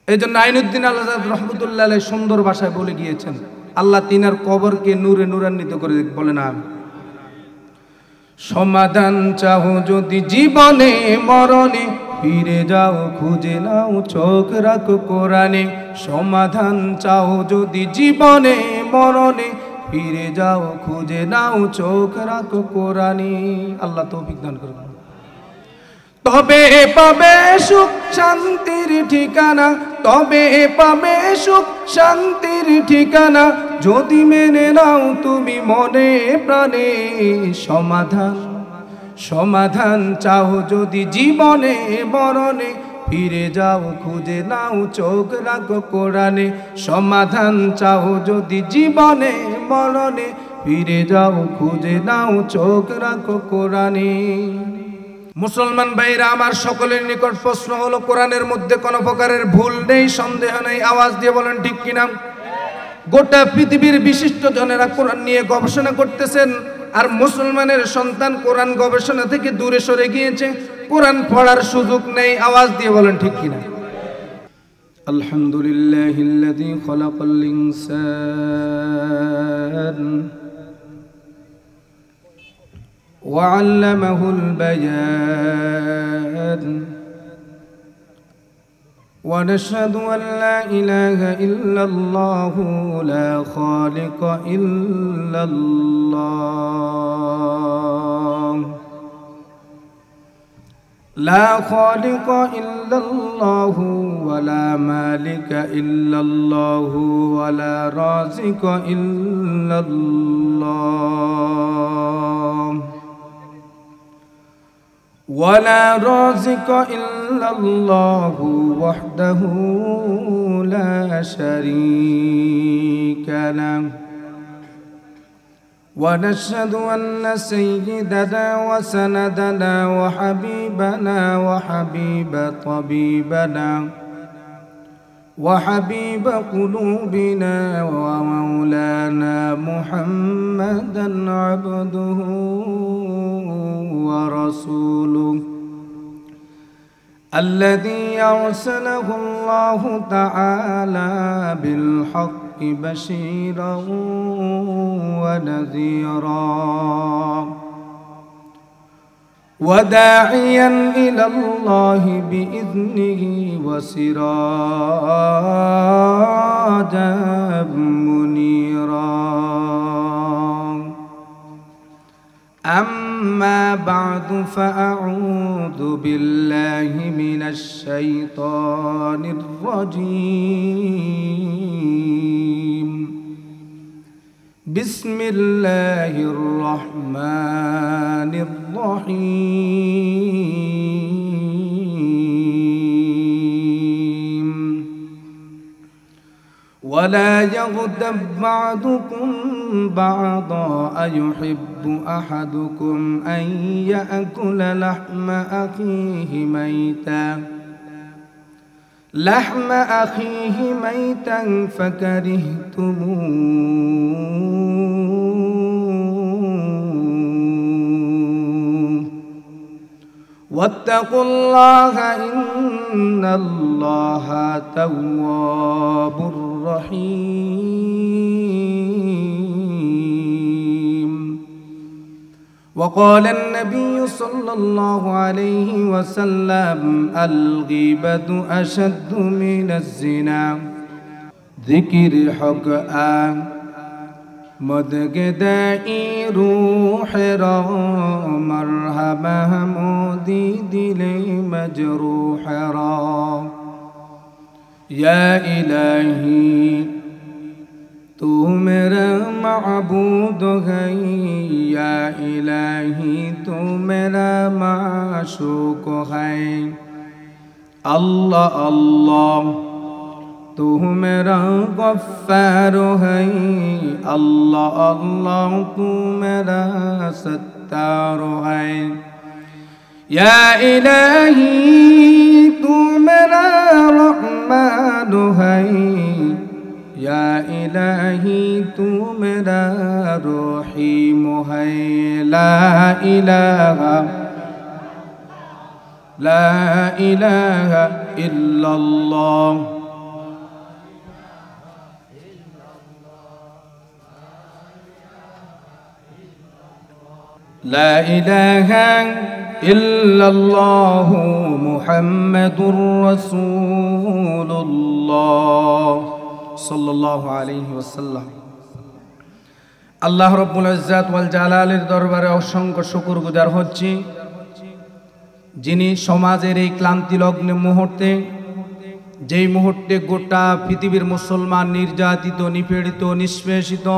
এই জন্য আইনুদ্দিন আল্লাহ রহমতুল্লাহ আলাইহি সুন্দর ভাষায় বলে গিয়েছেন, আল্লাহ তিনার কবরকে নূরে নূরান্বিত করে বলেন আমি সমাধান চাও যদি জীবনে মরণে, ফিরে যাও খুঁজে নাও চোখ রাখো কোরআনে। সমাধান চাও যদি জীবনে মরণে, ফিরে যাও খুঁজে নাও চোখ রাখো কোরআনে। আল্লাহ তৌফিক দান করুন। তবে পাবে সুখ শান্তির ঠিকানা, তবে পাবে সুখ শান্তির ঠিকানা, যদি মেনে নাও তুমি মনে প্রাণে। সমাধান সমাধান চাও যদি জীবনে মরণে, ফিরে যাও খুঁজে নাও চোখ রাখো কোরআনে। সমাধান চাও যদি জীবনে মরণে, ফিরে যাও খুঁজে নাও চোখ রাখো কোরআনে। মুসলমান ভাইরা আমার, সকলের নিকট প্রশ্ন হলো, কোরআনের মধ্যে কোনো প্রকারের ভুল নেই, সন্দেহ নেই, আওয়াজ দিয়ে বলেন ঠিক কিনা? গোটা পৃথিবীর বিশিষ্ট জনেরা কোরআন নিয়ে গবেষণা করতেছেন, আর মুসলমানের সন্তান কোরআন গবেষণা থেকে দূরে সরে গিয়েছে, কোরআন পড়ার সুযোগ নেই, আওয়াজ দিয়ে বলেন ঠিক কিনা? আলহামদুলিল্লাহিল্লাযী খালাকাল ইনসান وعلمه البيان ونشهد أن لا إله إلا الله لا خالق إلا الله لا خالق إلا الله ولا مالك إلا الله ولا رازق إلا الله ولا رازق إلا الله وحده لا شريك له ونشهد أن سيدنا وسندنا وحبيبنا وحبيب طبيبنا وحبيب قلوبنا ومولانا محمدا عبده ورسوله الذي أرسله الله تعالى بالحق بشيرا ونذيرا وداعيا إلى الله بإذنه وسراجا منيرا أما بعد فأعوذ بالله من الشيطان الرجيم بسم الله الرحمن الرحيم ولا يغتب بعضكم بعضا أيحب أحدكم أن يأكل لحم أخيه ميتا فكرهتموه واتقوا الله إن الله تواب رحيم وقال النبي صلى الله عليه وسلم الغيبة أشد من الزنا ذكر حق مدگدائی روح را مرحبا حمودی دل مجروح را یا الہی تو میرا معبود ہے یا الہی تو میرا معشوق ہے اللہ اللہ تو میرا غفار ہے اللہ اللہ تو میرا ستار ہے یا الہی تو میرا رحمان ہے یا الہی تو میرا رحیم ہے لا الہ الا اللہ লা ইলাহা ইল্লাল্লাহু মুহাম্মাদুর রাসূলুল্লাহ সাল্লাল্লাহু আলাইহি ওয়াসাল্লাম। আল্লাহ রাব্বুল ইজ্জাত ওয়াল জালালের দরবারে অসংখ্য শুকরগুজার হচ্ছি, যিনি সমাজের এই ক্লান্তিলগ্ন মুহূর্তে, যেই মুহূর্তে গোটা পৃথিবীর মুসলমান নির্যাতিত, নিপীড়িত, নিষ্পেষিত,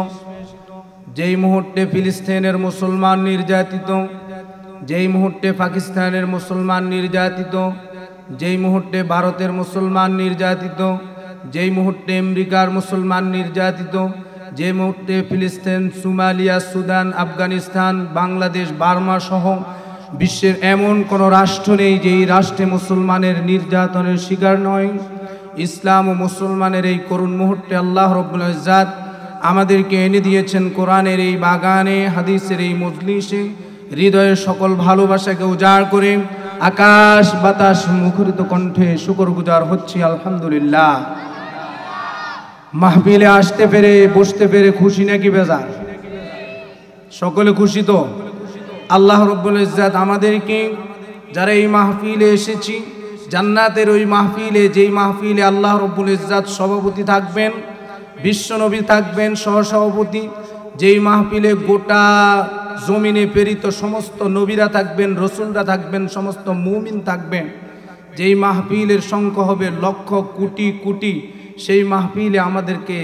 যেই মুহূর্তে ফিলিস্তিনের মুসলমান নির্যাতিত, যেই মুহূর্তে পাকিস্তানের মুসলমান নির্যাতিত, যেই মুহূর্তে ভারতের মুসলমান নির্যাতিত, যেই মুহূর্তে আমেরিকার মুসলমান নির্যাতিত, যে মুহূর্তে ফিলিস্তিন, Somalia, Sudan, Afghanistan, Bangladesh, Burma সহ বিশ্বের এমন কোনো রাষ্ট্র নেই যেই রাষ্ট্রে মুসলমানের নির্যাতনের শিকার নয়। ইসলাম ও মুসলমানের এই করুণ মুহূর্তে আল্লাহ রাব্বুল ইজ্জাত আমাদেরকে এনে দিয়েছেন কোরআনের এই বাগানে, হাদিসের এই মজলিসে, হৃদয়ের সকল ভালোবাসাকে উজাড় করে আকাশ বাতাস মুখরিত কণ্ঠে শুকরগুজার হচ্ছি আলহামদুলিল্লাহ। মাহফিলে আসতে পেরে, বসতে পেরে খুশি নাকি বেজার? সকলে খুশি তো? আল্লাহ রাব্বুল ইজ্জাত আমাদেরকে যারা এই মাহফিলে এসেছি, জান্নাতের ওই মাহফিলে, যেই মাহফিলে আল্লাহ রাব্বুল ইজ্জাত সভাপতি থাকবেন, বিশ্বনবী থাকবেন সহসভাপতি, যেই মাহফিলে গোটা জমিনে প্রেরিত সমস্ত নবীরা থাকবেন, রসুলরা থাকবেন, সমস্ত মুমিন থাকবেন, যেই মাহফিলের সংখ্যা হবে লক্ষ কোটি কোটি, সেই মাহফিলে আমাদেরকে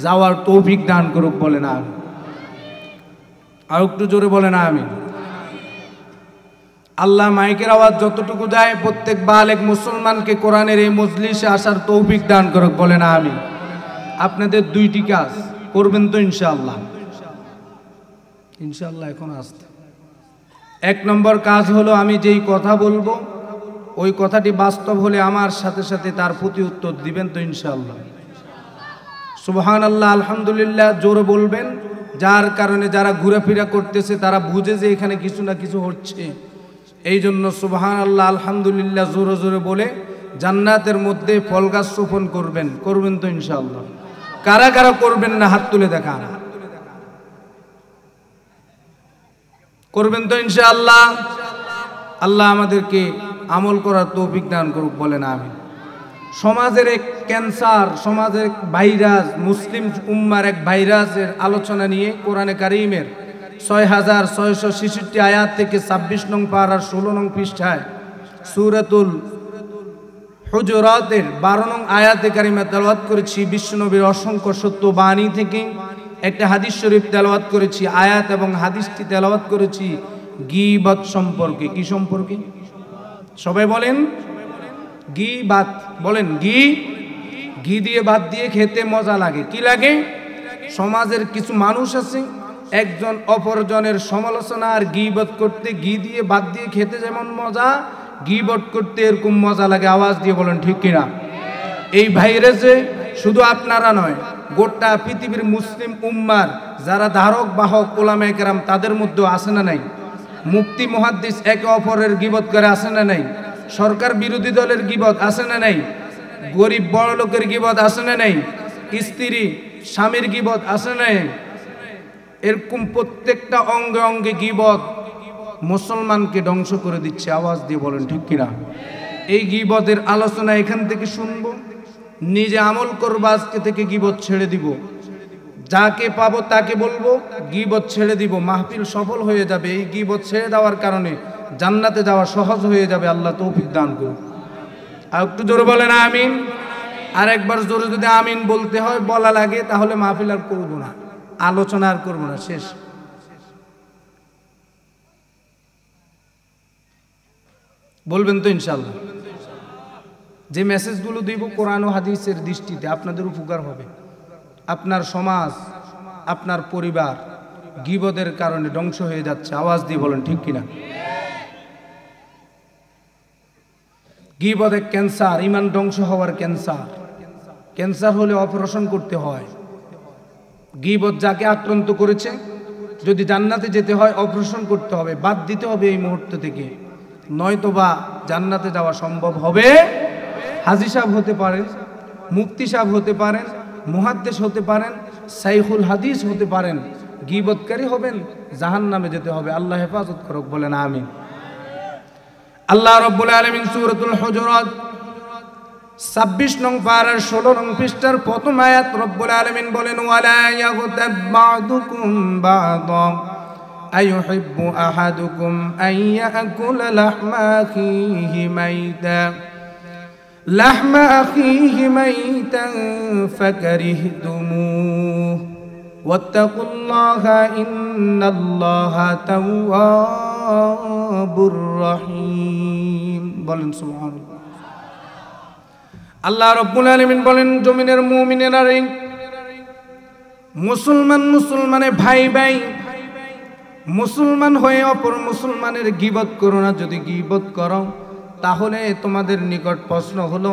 যাওয়ার তৌফিক দান করুক, বলে না আমি? আর একটু জোরে বলে না আমি? আল্লাহ মাইকের আওয়াজ যতটুকু যায় প্রত্যেক বালেক মুসলমানকে কোরআনের এই মজলিসে আসার তৌফিক দান করুক, বলে না আমি? আপনাদের দুইটি কাজ করবেন তো ইনশাআল্লাহ? ইনশাআল্লাহ এখন আসতে। এক নম্বর কাজ হলো, আমি যেই কথা বলবো ওই কথাটি বাস্তব হলে আমার সাথে সাথে তার প্রতি উত্তর দিবেন তো ইনশাআল্লাহ? সুবহানাল্লাহ, আলহামদুলিল্লাহ জোরে বলবেন, যার কারণে যারা ঘোরাফেরা করতেছে তারা বুঝে যে এখানে কিছু না কিছু হচ্ছে। এই জন্য সুবহানাল্লাহ আলহামদুলিল্লাহ জোরে জোরে বলে জান্নাতের মধ্যে ফল গাছ রোপণ করবেন। করবেন তো ইনশাআল্লাহ? কারা কারা করবেন না হাত তুলে দেখান। করবেন তো ইনশাআল্লাহ? আল্লাহ আমাদেরকে আমল করার তৌফিক দান করুক, বলেন আমিন। সমাজের এক ক্যান্সার, সমাজের এক ভাইরাস, মুসলিম উম্মার এক ভাইরাসের আলোচনা নিয়ে কোরআনে কারীমের 6666 আয়াত থেকে 26 নং পারার 16 নং পৃষ্ঠায় সূরাতুল হুজুরাতের 12 নং আয়াতে কারিমা তেলাওয়াত করেছি। বিশ্বনবীর অসংখ্য সত্য বাণী থেকে একটা হাদিস শরীফ তেলাওয়াত করেছি, আয়াত এবং হাদিসটি তেলাওয়াত করেছি গীবত সম্পর্কে। কি সম্পর্কে? সবাই বলেন গীবত। বলেন ঘি দিয়ে ভাত দিয়ে খেতে মজা লাগে। কি লাগে? সমাজের কিছু মানুষ আছে, একজন অপরজনের সমালোচনা আর গীবত করতে, ঘি দিয়ে ভাত দিয়ে খেতে যেমন মজা, গীবত করতে এরকম মজা লাগে। আওয়াজ দিয়ে বলেন ঠিক কিনা? এই ভাইরাসে শুধু আপনারা নয়, গোটা পৃথিবীর মুসলিম উম্মার যারা ধারক বাহক ওলামায়ে কেরাম তাদের মধ্যেও আছে না নাই? মুফতি মুহাদ্দিস একে অপরের গীবত করে, আছে না নাই? সরকার বিরোধী দলের গীবত আছে না নাই? গরিব বড় লোকের গীবত আছে না নাই? স্ত্রী স্বামীর গীবত আছে না নাই? এরকম প্রত্যেকটা অঙ্গে অঙ্গে গীবত মুসলমানকে ধ্বংস করে দিচ্ছে। আওয়াজ দিয়ে বলেন ঠিক কিনা? এই গীবতের আলোচনা এখান থেকে শুনবো, নিজে আমল করবো, আজকে থেকে গীবত ছেড়ে দিব, যাকে পাবো তাকে বলবো, গীবত ছেড়ে দিব, মাহফিল সফল হয়ে যাবে। এই গীবত ছেড়ে দেওয়ার কারণে জান্নাতে যাওয়া সহজ হয়ে যাবে। আল্লাহ তৌফিক দান করুন। আর একটু জোরে বলেন আমিন। আর একবার জোরে যদি আমিন বলতে হয়, বলা লাগে, তাহলে মাহফিল আর করবো না, আলোচনা আর করবো না, শেষ। বলবেন তো ইনশাআল্লাহ? যে মেসেজগুলো দিব কোরআন ও হাদিসের দৃষ্টিতে আপনাদের উপকার হবে। আপনার সমাজ, আপনার পরিবার গীবতের কারণে ধ্বংস হয়ে যাচ্ছে। আওয়াজ দিয়ে বলেন ঠিক কিনা? গীবত এক ক্যান্সার, ইমান ধ্বংস হওয়ার ক্যান্সার। ক্যান্সার হলে অপারেশন করতে হয়। গীবত যাকে আক্রান্ত করেছে, যদি জান্নাতে যেতে হয় অপারেশন করতে হবে, বাদ দিতে হবে এই মুহূর্ত থেকে, নয়তোবা জান্নাতে যাওয়া সম্ভব হবে। হাজী সাহেব হতে পারেন, মুফতি সাহেব হতে পারেন, মুহাদ্দিস হতে পারেন, শাইখুল হাদিস হতে পারেন, গীবতকারী হবেন, জাহান্নামে যেতে হবে। আল্লাহ হেফাজত করুক, বলেন আমিন। আল্লাহ রাব্বুল আলামিন সূরাতুল হুজুরাত 26 নং পারার 16 নং পৃষ্ঠার প্রথম আয়াত রব্বুল আলামিন বলেন, ওয়ালা ইয়াগতাব বা'দুকুম বা'দা আইয়ুহিব্বু আহাদুকুম আইয়াকুলা লাহমা আখিহি মাইতান ফাকারিহতুমুহু ওয়াত্তাকুল্লাহা ইন্নাল্লাহা তাওয়াবুর রহিম। বলেন সুবহানাল্লাহ। আল্লাহ রাব্বুল আলামিন বলেন, জমিনের মুমিনেরা রে, মুসলমানে ভাই ভাই, মুসলমান হয়ে অপর মুসলমানের গীবত করো না। যদি গীবত করো তাহলে তোমাদের নিকট প্রশ্ন হলো,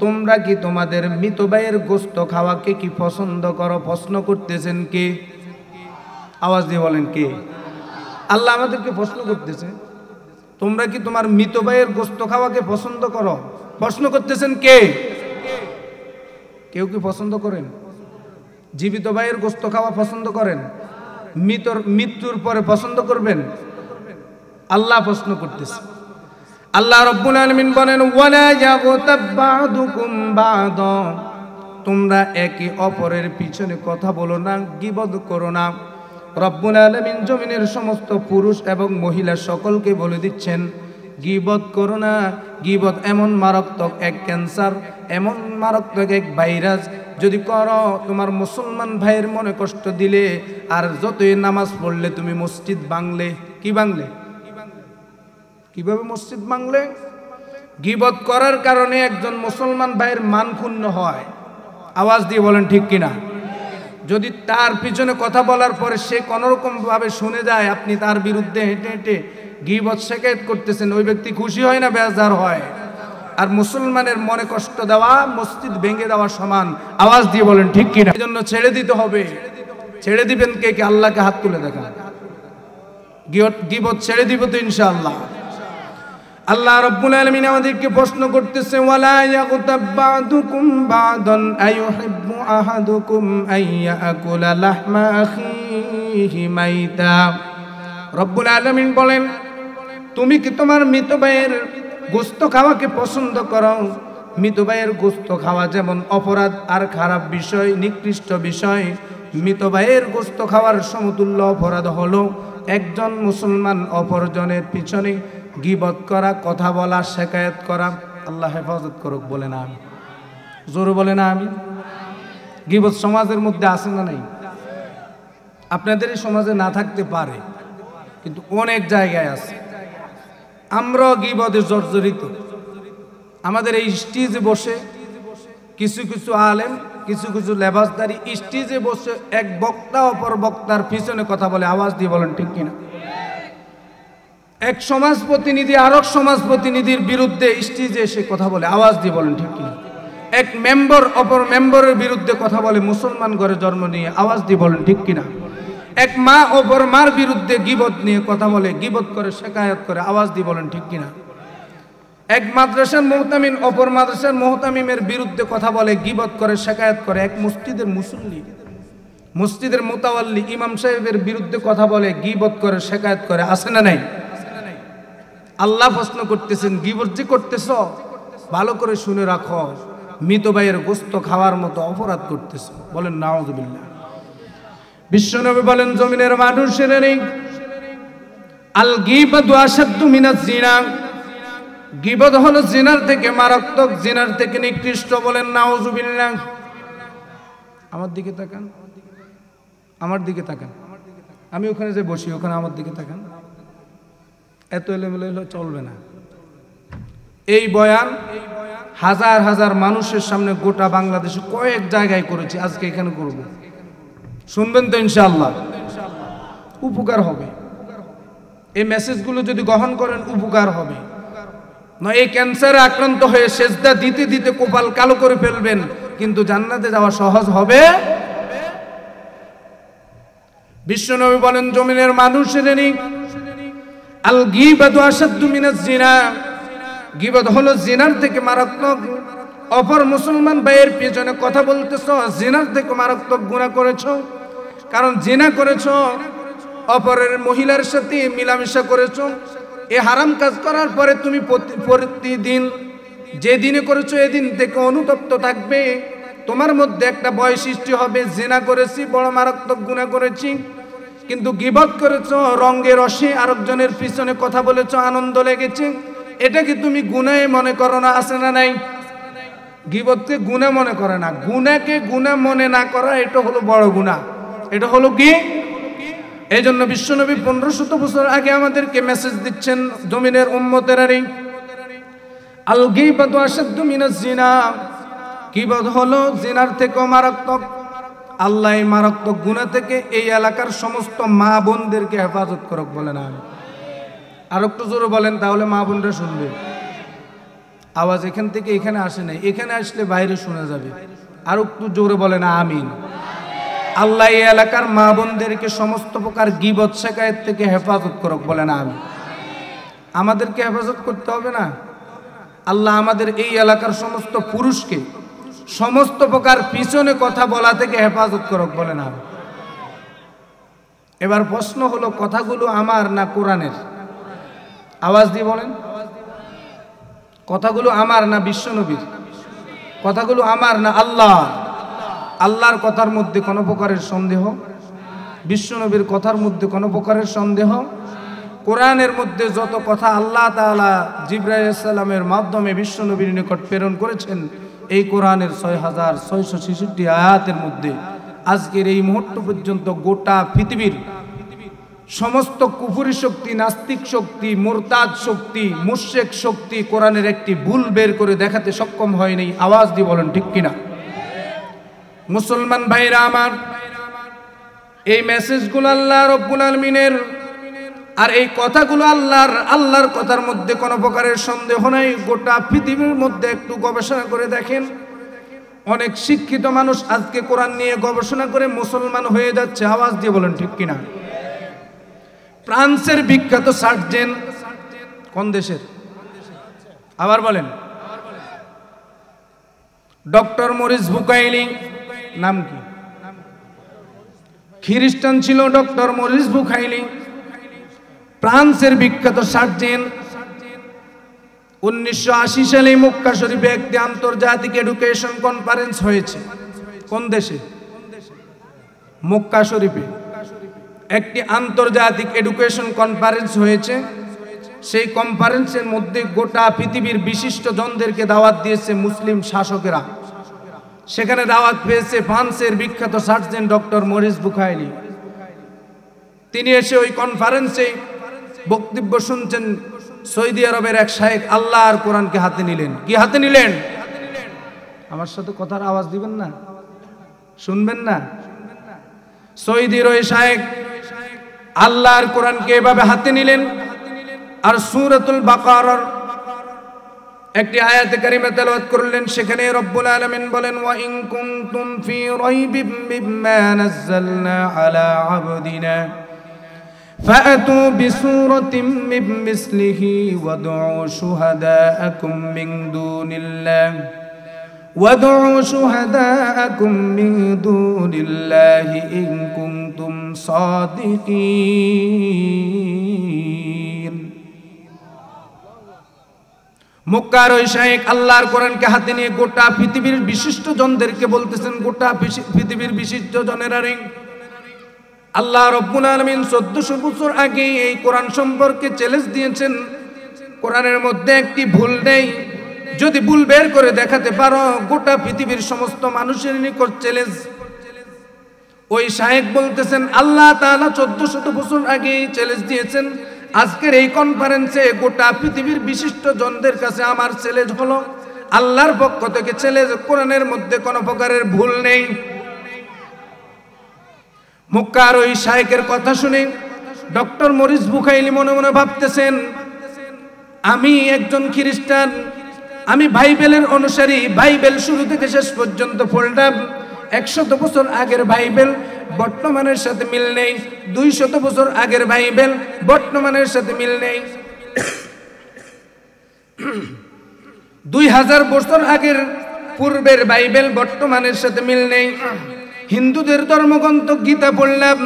তোমরা কি তোমাদের মৃত ভাইয়ের গোশত খাওয়াকে কি পছন্দ করো? প্রশ্ন করতেছেন কে? আওয়াজ দিয়ে বলেন কে? আল্লাহ আমাদেরকে প্রশ্ন করতেছে, তোমরা কি তোমার মৃত ভাইয়ের গোশত খাওয়াকে পছন্দ করো? প্রশ্ন করতেছেন কে? কেউ কি পছন্দ করেন? জীবিত ভাইয়ের গোশত খাওয়া পছন্দ করেন? মৃত্যুর পরে পছন্দ করবেন? আল্লাহ প্রশ্ন করতেছে। আল্লাহ রাব্বুল আলামিন বলেন, ওয়ালা ইয়াগতাব বা'দুকুম বা'দা, তোমরা একে অপরের পিছনে কথা বলো না, গীবত করো না। রব্বুল আলামিন জমিনের সমস্ত পুরুষ এবং মহিলা সকলকে বলে দিচ্ছেন, গীবত করো না। গীবত এমন মারাত্মক এক ক্যান্সার, এমন মারাত্মক এক ভাইরাস, যদি করো তোমার মুসলমান ভাইয়ের মনে কষ্ট দিলে, আর যতই নামাজ পড়লে তুমি মসজিদ ভাঙলে। কি ভাঙলে? কিভাবে মসজিদ ভাঙলে? গীবত করার কারণে একজন মুসলমান ভাইয়ের মান ক্ষুণ্ণ হয়। আওয়াজ দিয়ে বলেন ঠিক কিনা? যদি তার পিছনে কথা বলার পরে সে কোনোরকম ভাবে শুনে যায় আপনি তার বিরুদ্ধে হেঁটে হেঁটে গীবত শিকায়ত করতেছেন, ওই ব্যক্তি খুশি হয় না বেজার হয়? আর মুসলমানের মনে কষ্ট দেওয়া মসজিদ ভেঙে দেওয়া সমান। আওয়াজ দিয়ে বলেন ঠিক কিনা? এই জন্য ছেড়ে দিতে হবে। ছেড়ে দিবেন কে কে? আল্লাহকে হাত তুলে দেখান। গীবত ছেড়ে দিব তো ইনশাআল্লাহ। আল্লাহ রাব্বুল আলামিন আমাদেরকে প্রশ্ন করতেছে, ওয়ালা ইয়াগতাব বা'দুকুম বা'দান আইয়ুহিব্বু আহাদুকুম আইয়াকুলা লাহমা আখিহি মাইতা। রব্বুল আলামিন বলেন, তুমি কি তোমার মৃত ভাইয়ের গোশত খাওয়াকে পছন্দ করো? মৃত ভাইয়ের গোশত খাওয়া যেমন অপরাধ আর খারাপ বিষয়, নিকৃষ্ট বিষয়, মৃত ভাইয়ের গোশত খাওয়ার সমতুল্য অপরাধ হলো একজন মুসলমান অপরজনের পিছনে গীবত করা, কথা বলা, শিকায়ত করা। আল্লাহ হেফাজত করুক, বলে না আমি। জোরে বলে না আমি। গীবত সমাজের মধ্যে আছে না নাই? আপনাদের এই সমাজে না থাকতে পারে, কিন্তু অনেক জায়গায় আছে। আমরা গীবতে জর্জরিত। আমাদের এই স্টেজে বসে কিছু কিছু আলেম, কিছু কিছু লেবাসদারি স্টেজে বসে এক বক্তা অপর বক্তার পিছনে কথা বলে। আওয়াজ দিয়ে বলেন ঠিক কিনা? এক সমাজ প্রতিনিধি আরেক সমাজ প্রতিনিধির বিরুদ্ধে স্টেজে এসে কথা বলে। আওয়াজ দিয়ে বলেন ঠিক কিনা? এক মেম্বার অপর মেম্বারের বিরুদ্ধে কথা বলে, মুসলমান ঘরে জন্ম নিয়ে। আওয়াজ দিয়ে বলেন ঠিক কিনা? এক মা অপর মার বিরুদ্ধে গীবত নিয়ে কথা বলে, গীবত করে, শিকায়ত করে। আওয়াজ দিয়ে বলেন ঠিক কিনা? এক মাদ্রাসার মুহতামিম অপর মাদ্রাসার মুহতামিমের বিরুদ্ধে কথা বলে, গীবত করে, শিকায়ত করে। এক মসজিদের মুসল্লি, মসজিদের মুতাওয়াল্লি ইমাম সাহেবের বিরুদ্ধে কথা বলে, গীবত করে, শিকায়ত করে। আছে না নাই? আল্লাহ প্রশ্ন করতেছেন, গীবত যে করতেছ ভালো করে শুনে রাখো, মৃত ভাইয়ের গোশত খাওয়ার মতো অপরাধ করতেছ। বলেন নাউযুবিল্লাহ। বিশ্বনবী বলেন, জমিনের মানুষের আল গীবাতু আশাদ্দু মিনাজ জিনা, গীবত হলো জিনার থেকে মারাত্মক, জিনার থেকে নিকৃষ্ট। বলেন নাউযুবিল্লাহ। আমার দিকে তাকান, আমার দিকে তাকান। আমি ওখানে যে বসি, ওখানে আমার দিকে তাকান। এত এলোমেলো চলবে না। এই বয়ান হাজার হাজার মানুষের সামনে গোটা বাংলাদেশে কয়েক জায়গায় করেছি, আজকে এখানে করব। শুনবেন তো ইনশাআল্লাহ? উপকার হবে। এই মেসেজগুলো যদি গ্রহণ করেন উপকার হবে। না এই ক্যান্সারে আক্রান্ত হয়ে সেজদা দিতে দিতে কপাল কালো করে ফেলবেন, কিন্তু জান্নাতে যাওয়া সহজ হবে। বিশ্বনবী বলেন, জমিনের মানুষের আল গীবাতু আশাদ্দু মিনাজ জিনা, গীবত হলো জিনার থেকে মারাত্মক। অপর মুসলমান ভাইয়ের পেছনে কথা বলতেছ, জিনার থেকে মারাত্মক গুনাহ করেছো। কারণ জিনা করেছো, অপরের মহিলার সাথে মিলামেশা করেছো, এই হারাম কাজ করার পরে তুমি প্রতিদিন যে দিনে করেছো এদিন থেকে অনুতপ্ত থাকবে। তোমার মধ্যে একটা ভয় সৃষ্টি হবে, জিনা করেছি, বড় মারাত্মক গুনাহ করেছি। কিন্তু গীবত করেছো, রঙে রসে আরেকজনের পিছনে কথা বলেছো, আনন্দ লেগেছে, এটা কি তুমি গুনাহে মনে করো না? আছে না নাই? গীবতকে গুনাহ মনে করে না, গুনাহকে গুনাহ মনে না করা এটা হলো বড় গুনাহ। এটা হলো কি? এই জন্য বিশ্বনবী 1500 বছর আগে আমাদেরকে মেসেজ দিচ্ছেন, জমিনের উম্মতেরাই, আল গীবাতু আশাদ্দু মিনাজ জিনা, গীবত হলো জিনার থেকেও মারাত্মক। আল্লাহ এই মারাত্মক গুনাহ থেকে এই এলাকার সমস্ত মা বোনদেরকে হেফাজত করুক, বলেন আমিন। আর একটু জোরে বলেন, তাহলে মা বোনরা শুনবে। আওয়াজ এখান থেকে এখানে আসে নাই, এখানে আসলে বাইরে শোনা যাবে। আর একটু জোরে বলেন আমিন। আল্লাহ এই এলাকার মা বোনদেরকে সমস্ত প্রকার গীবত শিকায়েত থেকে হেফাজত করুক, বলেন আমিন। আমাদেরকে হেফাজত করতে হবে না? আল্লাহ আমাদের এই এলাকার সমস্ত পুরুষকে সমস্ত প্রকার পিছনে কথা বলা থেকে হেফাজত করুক, বলেন আমিন। এবার প্রশ্ন হলো, কথাগুলো আমার না কোরআনের? আওয়াজ দিয়ে বলেন, কথাগুলো আমার না বিশ্বনবীর? কথাগুলো আমার না আল্লাহ? আল্লাহর কথার মধ্যে কোনো প্রকারের সন্দেহ, বিশ্বনবীর কথার মধ্যে কোনো প্রকারের সন্দেহ? কোরআনের মধ্যে যত কথা আল্লাহ তাআলা জিবরাইল আলাইহিস সালামের মাধ্যমে বিশ্বনবীর নিকট প্রেরণ করেছেন, এই কোরআনের 6666 আয়াতের মধ্যে আজকের এই মুহূর্ত পর্যন্ত গোটা পৃথিবীর সমস্ত কুফরি শক্তি, নাস্তিক শক্তি, মুরতাদ শক্তি, মুশরিক শক্তি কোরআনের একটি ভুল বের করে দেখাতে সক্ষম হয়নি। আওয়াজ দিয়ে বলেন ঠিক কিনা? মুসলমান ভাইরা আমার, এই মেসেজগুলো আল্লাহ রাব্বুল আলামিনের, আর এই কথাগুলো আল্লাহর কথার মধ্যে কোনো প্রকারের সন্দেহ নাই। গোটা পৃথিবীর মধ্যে একটু গবেষণা করে দেখেন, অনেক শিক্ষিত মানুষ আজকে কোরআন নিয়ে গবেষণা করে মুসলমান হয়ে যাচ্ছে। আওয়াজ দিয়ে বলেন ঠিক কিনা? ফ্রান্সের বিখ্যাত সার্জন, কোন দেশের? আবার বলেন। ডক্টর মরিস বুকাইলি, নাম কি? খ্রিস্টান ছিল ডক্টর মরিস বুকাইলি, ফ্রান্সের বিখ্যাত সার্জন। 1980 সালে মক্কা শরীফে একটি আন্তর্জাতিক এডুকেশন কনফারেন্স হয়েছে। কোন দেশে? মক্কা শরীফে একটি আন্তর্জাতিক এডুকেশন কনফারেন্স হয়েছে। সেই কনফারেন্সের মধ্যে গোটা পৃথিবীর বিশিষ্ট জনদেরকে দাওয়াত দিয়েছে মুসলিম শাসকেরা। সেখানে দাওয়াত পেয়েছে ফ্রান্সের বিখ্যাত সার্জন ডক্টর মরিস বুকাইলি। তিনি এসে ওই কনফারেন্সে বক্তব্য শুনছেন। সৌদি আরবের এক শায়েখ আল্লাহর কোরআনকে হাতে নিলেন। কি হাতে নিলেন? আমার সাথে কথার আওয়াজ দিবেন না? শুনবেন না? সৌদির ওই শায়েখ আল্লাহর কোরআনকে এভাবে হাতে নিলেন, আর সূরাতুল বাকারার একটি আয়াতে কারিমা তেলাওয়াত করলেন। সেখানে রব্বুল আলামিন বলেন, ওয়া ইন কুনতুম ফি রাইবিম মিম্মা নাযালনা আলা আবদিনা ফাআতু বিসূরাতিম মিন মিসলিহি ওয়াদউ শুহাদাআকুম মিন দুনিল্লাহি وادعوا شهداءكم من دون الله إن كنتم صادقين। মক্কার ওই শায়েখ আল্লাহর কোরআনকে হাতে নিয়ে গোটা পৃথিবীর বিশিষ্ট জনদেরকে বলতেছেন, গোটা পৃথিবীর বিশিষ্ট জনেরা, আল্লাহ রাব্বুল আলামিন 1400 বছর আগে এই কোরআন সম্পর্কে চ্যালেঞ্জ দিয়েছেন। কোরআনের মধ্যে একটি ভুল নেই, যদি ভুল বের করে দেখাতে পারো গোটা পৃথিবীর সমস্ত মানুষের নিকট চ্যালেঞ্জ। ওই শায়েখ বলতেছেন আল্লাহ তাআলা 1400 বছর আগে চ্যালেঞ্জ দিয়েছেন। আজকের এই কনফারেন্সে গোটা পৃথিবীর বিশিষ্ট জনদের কাছে আমার চ্যালেঞ্জ হলো, আল্লাহর পক্ষ থেকে চ্যালেঞ্জ, কোরআনের মধ্যে কোনো প্রকারের ভুল নেই। মক্কার ওই শায়েখের কথা শুনে ডক্টর মরিস বুকাইলি মনে মনে ভাবতেছেন, আমি একজন খ্রিস্টান, আমি বাইবেলের অনুসারী, বাইবেল শুরু থেকে শেষ পর্যন্ত পড়লাম। 100 বছর আগের বাইবেল বর্তমানের সাথে মিল নেই। 200 বছর আগের বাইবেল বর্তমানের সাথে মিল নেই। 2000 বছর আগের পূর্বের বাইবেল বর্তমানের সাথে মিল নেই। হিন্দুদের ধর্মগ্রন্থ গীতা পড়লাম,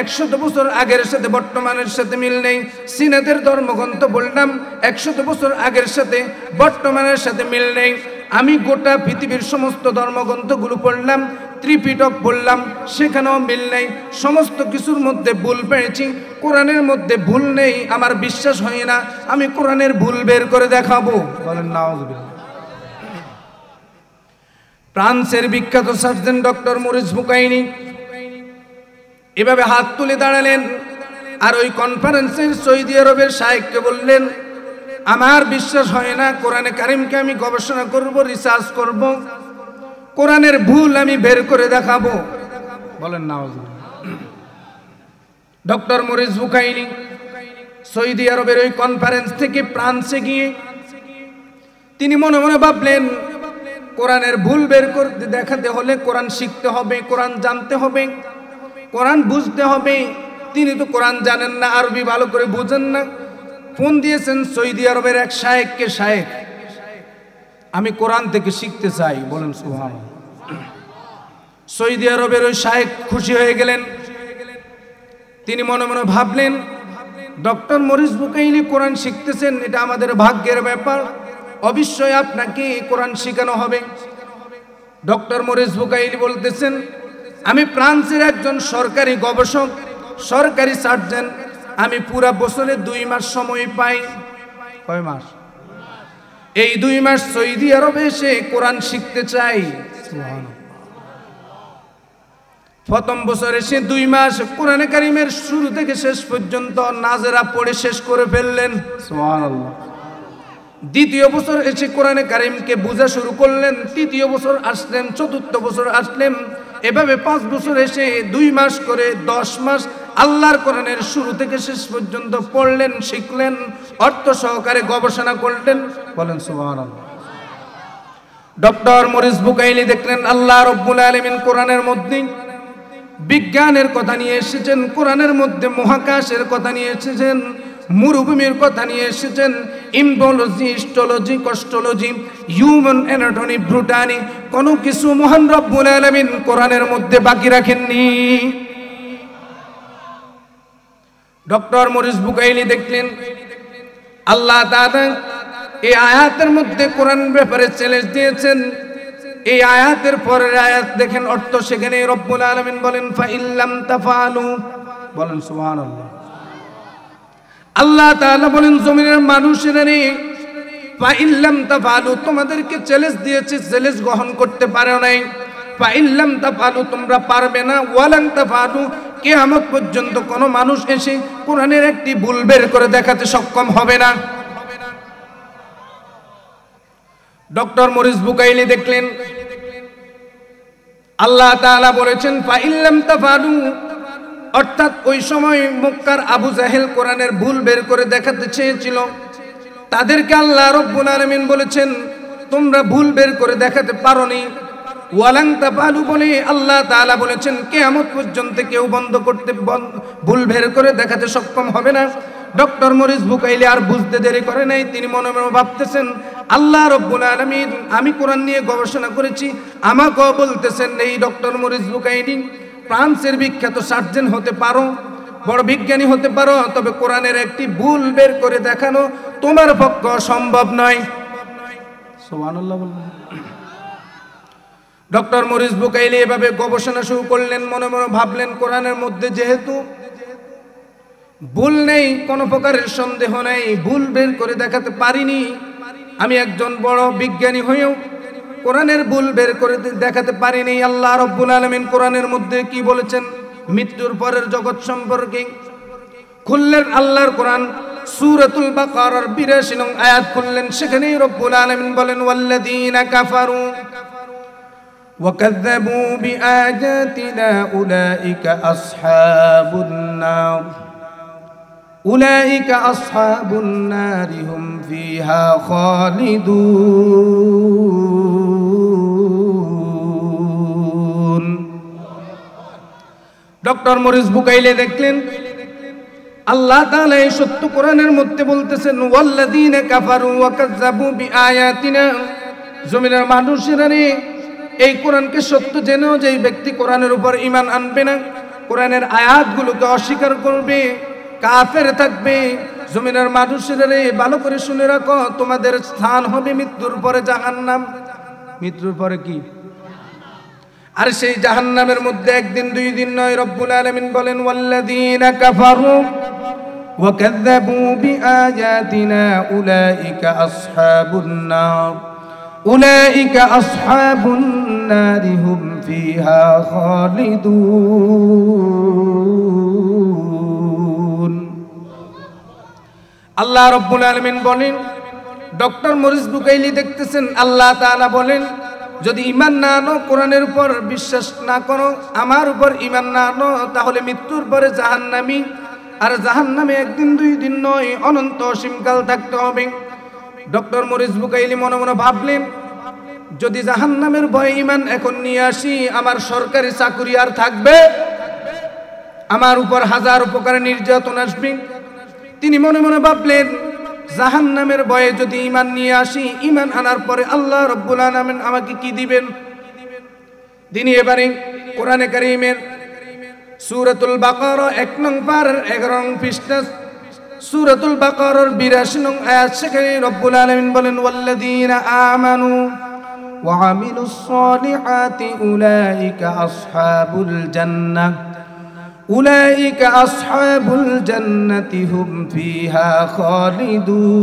100 বছর আগের সাথে বর্তমানের সাথে মিল নেই। চীনাদের ধর্মগ্রন্থ বললাম, 100 বছর আগের সাথে বর্তমানের সাথে মিল নেই। আমি গোটা পৃথিবীর সমস্ত ধর্মগ্রন্থগুলো পড়লাম, ত্রিপিটক পড়লাম, সেখানেও মিল নেই। সমস্ত কিছুর মধ্যে ভুল পেয়েছি, কোরআনের মধ্যে ভুল নেই। আমার বিশ্বাস হয় না, আমি কোরআনের ভুল বের করে দেখাবো। বলেন নাউজুবিল্লাহ। ফ্রান্সের বিখ্যাত সার্জন ডক্টর মরিস বুকাইনি এভাবে হাত তুলে দাঁড়ালেন, আর ওই কনফারেন্সের সৌদি আরবের শায়েখকে বললেন, আমার বিশ্বাস হয় না, কোরআনে কারিমকে আমি গবেষণা করব, রিসার্চ করব, কোরআনের ভুল আমি বের করে দেখাবো। বলেন নাউজুবিল্লাহ। ডক্টর মরিস বুকাইনি সৌদি আরবের ওই কনফারেন্স থেকে ফ্রান্সে গিয়ে তিনি মনে মনে ভাবলেন, কোরআনের ভুল বের করতে দেখাতে হলে কোরআন শিখতে হবে, কোরআন জানতে হবে, কোরআন বুঝতে হবে। তিনি তো কোরআন জানেন না, আরবি ভালো করে বুঝেন না। ফোন দিয়েছেন সৌদি আরবের এক শায়েখকে, শায়েখ আমি কোরআন থেকে শিখতে চাই। বলেন সুবহানাল্লাহ। সৌদি আরবের ওই শায়েখ খুশি হয়ে গেলেন। তিনি মনে মনে ভাবলেন, ডক্টর মরিস বুকাইনি কোরআন শিখতেছেন, এটা আমাদের ভাগ্যের ব্যাপার, অবশ্যই আপনাকে কোরআন শেখানো হবে। ডক্টর মরিস বুকাইনি বলতেছেন, আমি ফ্রান্সের একজন সরকারি গবেষক, সরকারি সার্জন, আমি পুরা বছরে 2 মাস সময় পাই। কয় মাস? এই 2 মাস সৌদি আরবে এসে কোরআন শিখতে চাই। প্রথম বছর এসে 2 মাস কোরআনে কারিমের শুরু থেকে শেষ পর্যন্ত নাজেরা পড়ে শেষ করে ফেললেন। সুবহানাল্লাহ। দ্বিতীয় বছর এসে কোরআনে কারিমকে বোঝা শুরু করলেন। তৃতীয় বছর আসলেন, চতুর্থ বছর আসলেন, এভাবে 5 বছর এসে 2 মাস করে 10 মাস আল্লাহর কোরআনের শুরু থেকে শেষ পর্যন্ত পড়লেন, শিখলেন, অর্থ সহকারে গবেষণা করলেন। বলেন সুবহানাল্লাহ। ডক্টর মরিস বুকাইনি দেখলেন আল্লাহ রাব্বুল আলামিন কোরআনের মধ্যে বিজ্ঞানের কথা নিয়ে এসেছেন, কোরআনের মধ্যে মহাকাশের কথা নিয়ে এসেছেন, মরুভূমির কথা নিয়ে এসেছেন, ইম্বোলজি, হিস্টোলজি, কস্টোলজি, হিউম্যান অ্যানাটমি, ব্রুটানি, কোনো কিছু মহান রব্বুল আলামিন কোরআনের মধ্যে বাকি রাখেননি। ডক্টর মরিস বুকাইনি দেখলেন আল্লাহ তাআলা এই আয়াতের মধ্যে কোরআন ব্যাপারে চ্যালেঞ্জ দিয়েছেন। এই আয়াতের পরের আয়াত দেখেন অর্থ, সেখানে রব্বুল আলামিন বলেন ফাইল্লাম তাফালু। বলেন সুবহানাল্লাহ। আল্লাহ তাআলা বলেন জমিনের মানুষেরা রে, ফাইল্লাম তাফালু, তোমাদেরকে চ্যালেঞ্জ দিয়েছি, চ্যালেঞ্জ গ্রহণ করতে পারো নাই। ফাইল্লাম তাফালু, তোমরা পারবে না। ওয়ালান তাফালু, কিয়ামত পর্যন্ত কোনো মানুষ এসে কোরআনের একটি ভুল বের করে দেখাতে সক্ষম হবে না। ডক্টর মরিস বুকাইনি দেখলেন আল্লাহ তাআলা বলেছেন ফাইল্লাম তাফালু, অর্থাৎ ওই সময় মক্কার আবু জাহেল কোরআনের ভুল বের করে দেখাতে চেয়েছিল, তাদেরকে আল্লাহ রাব্বুল আলামিন বলেছেন তোমরা ভুল বের করে দেখাতে পারোনি। ওয়ালান তাফালু বলে আল্লাহ তাআলা বলেছেন কিয়ামত পর্যন্ত কেউ ভুল বের করে দেখাতে সক্ষম হবে না। ডক্টর মরিস বুকাইলি আর বুঝতে দেরি করে নাই, তিনি মনে মনে ভাবতেছেন আল্লাহ রাব্বুল আলামিন, আমি কোরআন নিয়ে গবেষণা করেছি, আমাকেও বলতেছেন এই ডক্টর মরিস বুকাইলি ফ্রান্সের বিখ্যাত সার্জন হতে পারো, বড় বিজ্ঞানী হতে পারো, তবে কোরআনের একটি ভুল বের করে দেখানো তোমার পক্ষে সম্ভব নয়। সুবহানাল্লাহ বললেন। ডক্টর মরিস বুকাইলি এভাবে গবেষণা শুরু করলেন, মনে মনে ভাবলেন কোরআনের মধ্যে যেহেতু ভুল নেই, কোনো প্রকারের সন্দেহ নেই, ভুল বের করে দেখাতে পারিনি, আমি একজন বড় বিজ্ঞানী হয়েও কোরআনের ভুল বের করে দেখাতে পারিনি। আল্লাহ রাব্বুল আলামিন কোরআনের মধ্যে কি বলেছেন মৃত্যুর পরের জগৎ সম্পর্কে? খুললেন আল্লাহর কোরআন সূরাতুল বাকারার 82 নং আয়াত খুললেন, সেখানেই রব্বুল আলামিন বলেন ওয়াল্লাযীনা কাফারু وكذبوا بآياتنا أولئك أصحاب النار هم فيها خالدون। ডক্টর মরিস বুকাইলি দেখলেন আল্লাহ তাআলা এই সত্য কোরআনের মধ্যে বলতেছেন ওয়াল্লাযীনা কাফারু ওয়া কাযযাবু বিআয়াতিনা, জমিনের মানুষেরা রে এই কোরআনকে সত্য জেনেও যেই ব্যক্তি কোরআনের উপর ঈমান আনবে না, কোরআনের আয়াতগুলোকে অস্বীকার করবে, কাফের থাকবে। জমিনের মানুষেরা ভালো করে শুনে রাখো, তোমাদের স্থান হবে মৃত্যুর পরে জাহান্নাম। মৃত্যুর পরে কি? আর সেই জাহান্নামের মধ্যে একদিন দুই দিন নয়। রব্বুল আলামিন বলেন ওয়াল্লাযীনা কাফারু ওয়া কাযযাবু বিআয়াতিনা উলাইকা আসহাবুন নার উলাইকা আসহাবুন নারি হুম ফিহা খালিদুন। আল্লাহ রব্বুল আলামিন বলেন, ডক্টর মরিস বুকাইলি দেখতেছেন আল্লাহ তাআলা বলেন, যদি ঈমান না আনো, কোরআনের উপর বিশ্বাস না করো, আমার উপর ঈমান না আনো, তাহলে মৃত্যুর পরে জাহান্নামী। আর জাহান্নামে একদিন দুই দিন নয়, অনন্ত অসীমকাল থাকতে হবে। ডক্টর মরিস বুকাইলি মনে মনে ভাবলেন, যদি জাহান্নামের ভয়ে ঈমান এখন নিয়ে আসি, আমার সরকারি চাকরি আর থাকবে? আমার উপর হাজার প্রকারের নির্যাতন আসবে। তিনি মনে মনে ভাবলেন, জাহান্নামের ভয়ে যদি ঈমান নিয়ে আসি, ঈমান আনার পরে আল্লাহ রব্বুল আলামিন আমাকে কি দিবেন? তিনি এবারে কোরআনে কারীমের সূরাতুল বাকারা 1 নং পারার 11 নং পৃষ্ঠা, সূরাতুল বাকারার 82 নং আয়াত, সেখানে রব্বুল আলামিন বলেন ওয়াল্লাযীনা আমানু ওয়া আমিলুস সালিহাতি উলাইকা আসহাবুল জান্নাহ উলাইকা আসহাবুল জান্নাতি হুম ফিহা খালিদুন।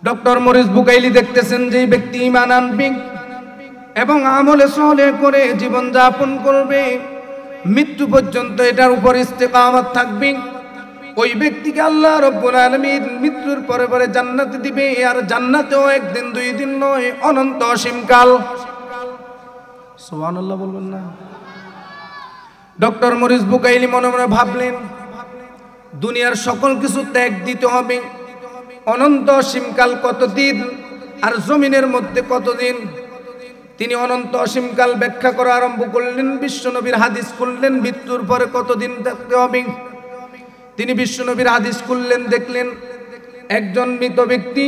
ডক্টর মরিস বুকাইলি দেখতেছেন, যে ব্যক্তি ঈমান আনবে এবং আমলে সালেহ করে জীবন যাপন করবে, মৃত্যু পর্যন্ত এটার উপর ইস্তেকামত থাকবে, ওই ব্যক্তিকে আল্লাহ রব্বুল আলামিন মৃত্যুর পরে পরে জান্নাতে দিবে। আর জান্নাতেও একদিন দুই দিন নয়, অনন্ত অসীমকাল। সুবহানাল্লাহ বলবেন না? ডক্টর মরিস বুকাইলি মনে মনে ভাবলেন, দুনিয়ার সকল কিছু ত্যাগ দিতে হবে, অনন্ত অসীমকাল কতদিন, আর জমিনের মধ্যে কতদিন। তিনি অনন্ত অসীমকাল ব্যাখ্যা করা আরম্ভ করলেন, বিশ্বনবীর হাদিস করলেন, মৃত্যুর পরে কতদিন থাকতে হবে। তিনি বিশ্বনবীর হাদিস করলেন, দেখলেন একজন মৃত ব্যক্তি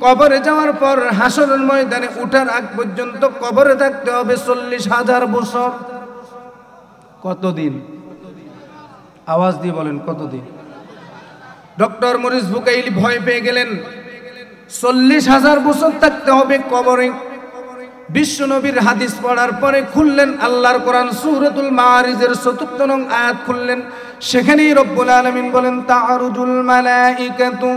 কবরে যাওয়ার পর হাসরের ময়দানে উঠার আগ পর্যন্ত কবরে থাকতে হবে 40,000 বছর। কতদিন? আওয়াজ দিয়ে বলেন কতদিন? ডক্টর মরিস বুকাইলি ভয় পেয়ে গেলেন, 40,000 বছর থাকতে হবে কবরে। বিশ্বনবীর হাদিস পড়ার পরে খুললেন আল্লাহর কোরআন, সূরাতুল মাআরিজের ৪৪ নং আয়াত খুললেন, সেখানেই রব্বুল আলামিন বলেন তা'রুজুল মালাইকাতু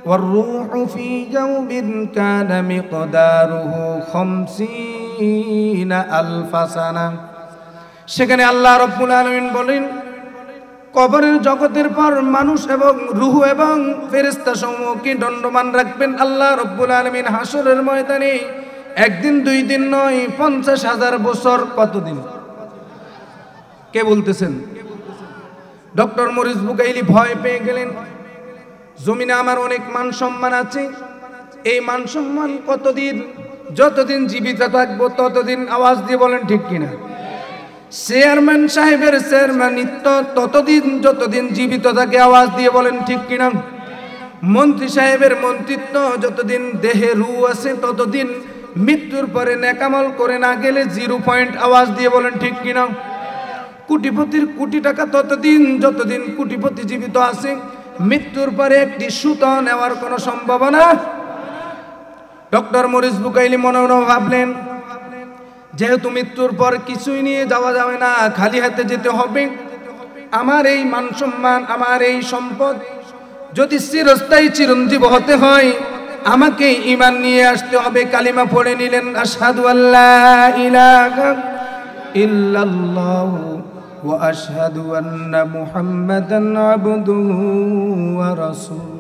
ওয়ার রূহু ফি যাওবিন কানা মিকদারুহু 50 আলফা সানা। সেখানে আল্লাহ রব্বুল আলামিন বলেন, কবরের জগতের পর মানুষ এবং রূহ এবং ফেরেশতা সমূহকে দণ্ডমান রাখবেন আল্লাহ রব্বুল আলামিন হাসরের ময়দানে। একদিন দুই দিন নয়, 50,000 বছর। কতদিন? কে বলতেছেন? ডক্টর মরিস বুকাইলি ভয় পেয়ে গেলেন, জমিনে আমার অনেক মান সম্মান আছে, এই মান সম্মান কতদিন? যতদিন জীবিত থাকবো ততদিন। আওয়াজ দিয়ে বলেন ঠিক কিনা? চেয়ারম্যান সাহেবের চেয়ারম্যানিত্ব ততদিন যতদিন জীবিত থাকে। আওয়াজ দিয়ে বলেন ঠিক কিনা? মন্ত্রী সাহেবের মন্ত্রিত্ব যতদিন দেহে রূহ আছে ততদিন, মৃত্যুর পরে নেকামল করে না গেলে 0 পয়েন্ট। আওয়াজ দিয়ে বলেন ঠিক কিনা? কোটিপতির কোটি টাকা ততদিন যতদিন কোটিপতি জীবিত আছে, মৃত্যুর পরে একটি সুতা নেওয়ার কোনো সম্ভাবনা। ডক্টর মরিস বুকাইলি মনে মনে ভাবলেন, যেহেতু মৃত্যুর পর কিছুই নিয়ে যাওয়া যাবে না, খালি হাতে যেতে হবে, আমার এই মান সম্মান, আমার এই সম্পদ যদি চিরস্থায়ী চিরঞ্জীব হতে হয়, আমাকে ঈমান নিয়ে আসতে হবে। কালিমা পড়ে নিলেন, আশহাদু আল্লা ইলাহা ইল্লাল্লাহু ওয়া আশহাদু আন্না মুহাম্মাদান আবদুহু ওয়া রাসূলুহু।